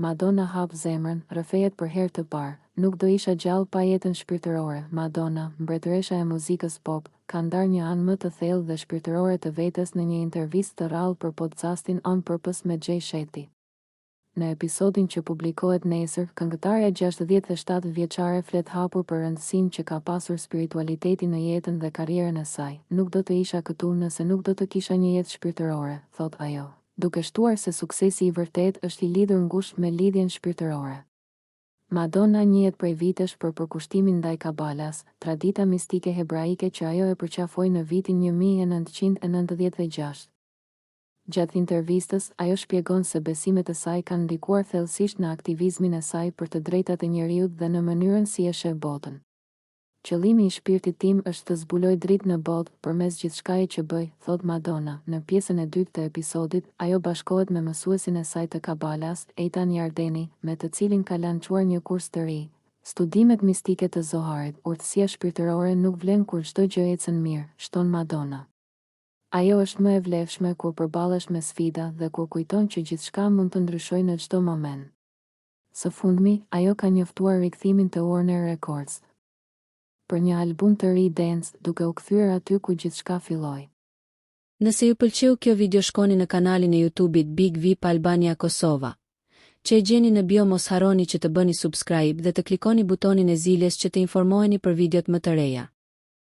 Madonna hap zemrën, rrëfejet për herë të parë. Nuk do isha gjallë pa jetën shpirtërore. Madonna, mbretëresha e muzikës pop, ka ndarë një anë më të thellë dhe shpirtërore të vetes në një intervistë të rrallë për podcastin On Purpose me Jay Shetty. Në episodin që publikohet nesër, këngëtarja 67 vjeçare flet hapur për rëndësinë që ka pasur spiritualiteti në jetën dhe karrierën e saj. Nuk do të isha këtu nëse nuk do të kisha një jetë shpirtërore, thot ajo, duke shtuar se suksesi i vërtet është i lidhur ngushtë me lidhjen shpirtërore. Madonna njihet prej vitesh për përkushtimin ndaj kabalas, tradita mistike hebraike që ajo e përqafoi në vitin 1996. Gjatë intervistës, ajo shpjegon se besimet e saj kanë ndikuar thellësisht në aktivizmin e saj për të drejtat e njerëzit dhe në mënyrën si e sheh botën. Qëllimi i shpirtit tim është të zbuloj dritë në botë përmes gjithçkaje që bëj, thot Madonna. Në pjesën e dytë të episodit, ajo bashkohet me mësuesin e saj të kabalas, Eitan Yardeni, me të cilin ka lançuar një kurs të ri. Studimet mistike të Zoharit, urtësia shpirtërore nuk vlen kur çdo gjë ecën mirë, shton Madonna. Ajo është më e vlefshme kur përballesh me sfida dhe kur kujton që gjithçka mund të ndryshojë në çdo moment. Së fundmi, ajo ka njoftuar rikthimin të Warner Records për një album të ri dance, duke u kthyer aty ku gjithçka filloi. Nëse ju pëlqeu kjo video, shkoni në kanalin e YouTube-it Big VIP Albania Kosova, që e gjeni në bio. Mos harroni që të bëni subscribe dhe të klikoni butonin e ziljes që të informoheni për videot më të reja.